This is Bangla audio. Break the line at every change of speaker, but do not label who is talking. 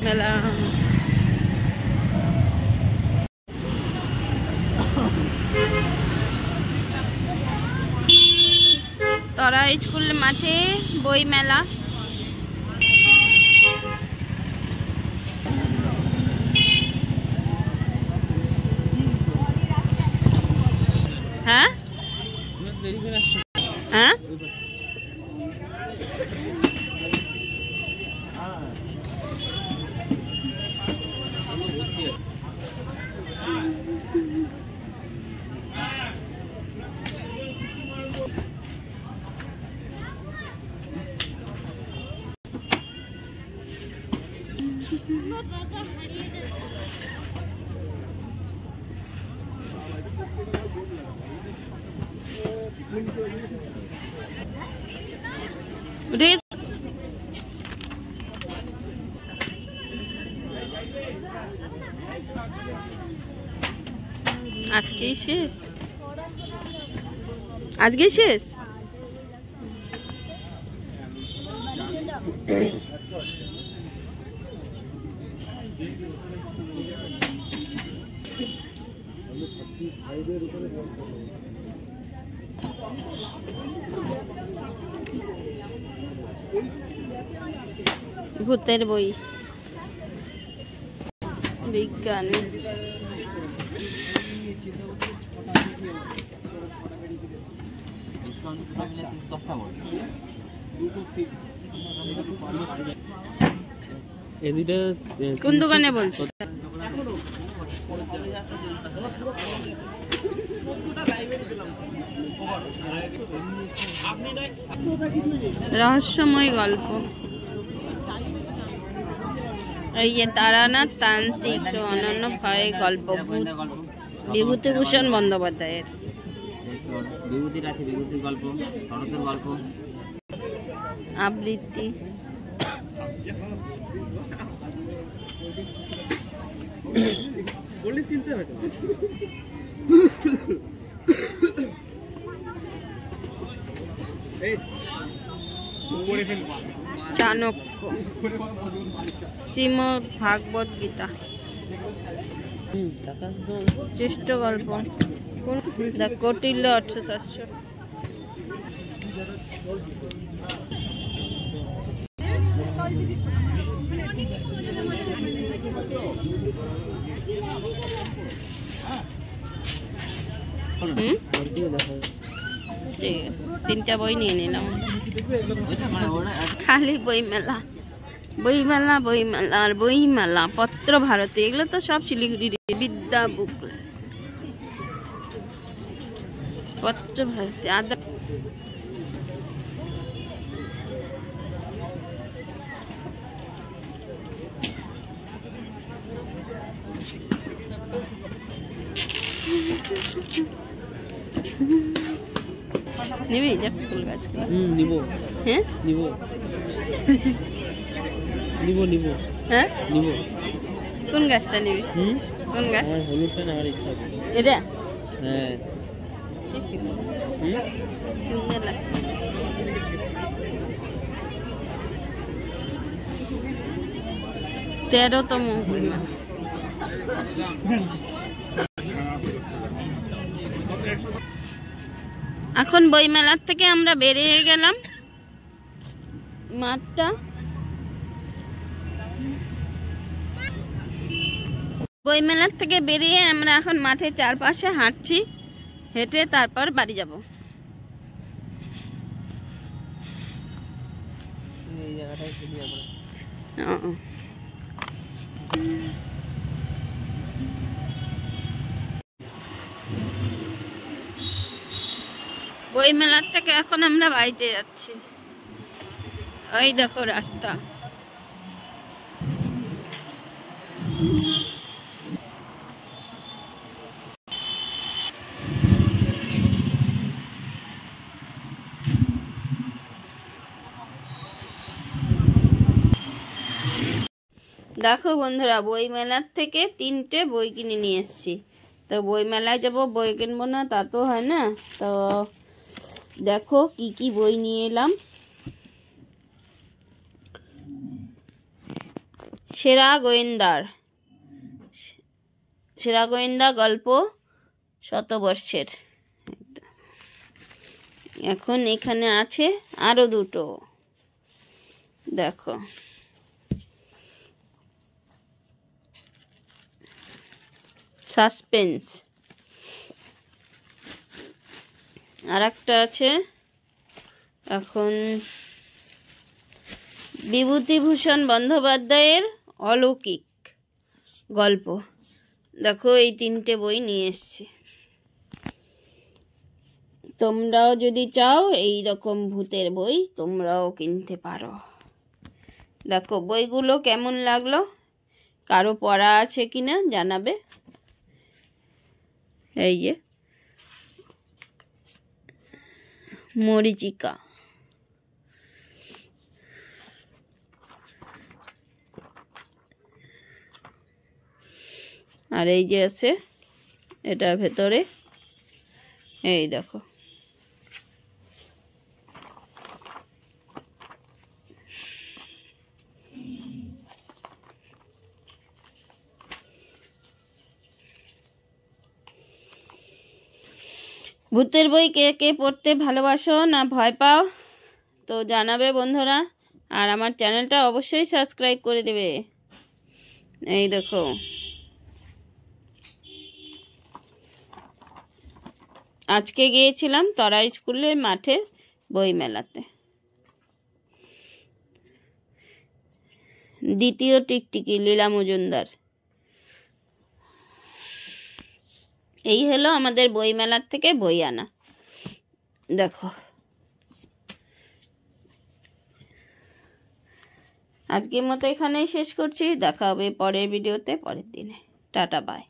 মেলা तरा स्कूल माठे बई मेला हाँ हाँ आज के शेष भूतेर बई विज्ञान কোন দোকানে বলছো রহস্যময় গল্প এই তারানাথ তান্ত্রিক অনন্য ভয় গল্প বিভূতিভূষণ বন্দ্যোপাধ্যায়ের
বিভূতির আছে বিভূতির গল্প শরতের গল্প
আবৃত্তি
পুলিশ কিনতে হবে তো এই উপরে ফেলবা
চাণক্য শ্রীমদ্ ভাগবত গীতা শ্রেষ্ঠ গল্প কৌটিল্য 800-700 তিনটা বই নিয়ে নিলাম খালি বই মেলা আর বই মেলা পত্র ভারতী এগুলো তো সব শিলিগুড়ির বিদ্যা বুক পত্র ভারতী আদা নিবি ফুল গাছ
নিব
হ্যাঁ
নিব নিব নিব
হ্যাঁ
নিব
কোন গাছটা নিবি কোন গাছ
আমার হলুদটা নেওয়ার ইচ্ছা আছে
এটা
হ্যাঁ
সুন্দর লাগছে তেরোতম এখন বইমেলার থেকে আমরা বেরিয়ে গেলাম মাঠটা বইমেলার থেকে বেরিয়ে আমরা এখন মাঠের চারপাশে হাঁটছি হেঁটে তারপর বাড়ি যাব
এই জায়গাটায় খেলি আমরা
বইমেলার থেকে এখন আমরা বাড়িতে যাচ্ছি ওই দেখো রাস্তা দেখো বন্ধুরা বই মেলার থেকে 3টে বই কিনে নিয়ে এসেছি তো বই মেলায় যাব বই কিনবো না তা তো হয় না তো দেখো কি কি বই নিয়ে এলাম সেরা গোয়েন্দা গল্প শতবর্ষের। এখন এখানে আছে আরো দুটো, দেখো। সাসপেন্স। আর একটা আছে এখন বিভূতিভূষণ বন্দ্যোপাধ্যায়ের অলৌকিক গল্প। দেখো এই তিনটে বই নিয়ে এসছি। তোমরাও যদি চাও এই রকম ভূতের বই তোমরাও কিনতে পারো। দেখো বইগুলো কেমন লাগলো, কারো পড়া আছে কিনা জানাবে। এই যে মরীচিকা, আর এই যে আছে এটার ভেতরে, এই দেখো ভূতের বই কে কে পড়তে ভালোবাসো না ভয় পাও তো জানাবে বন্ধুরা। আর আমার চ্যানেলটা অবশ্যই সাবস্ক্রাইব করে দেবে। এই দেখো আজকে গিয়েছিলাম তরাই স্কুলের মাঠে বই মেলাতে। দ্বিতীয় টিকটিকি লীলা মজুমদার। এই হলো আমাদের বই মেলার থেকে বই আনা। দেখো আজকের মতো এখানেই শেষ করছি। দেখা হবে পরের ভিডিওতে পরের দিনে। Tata bye.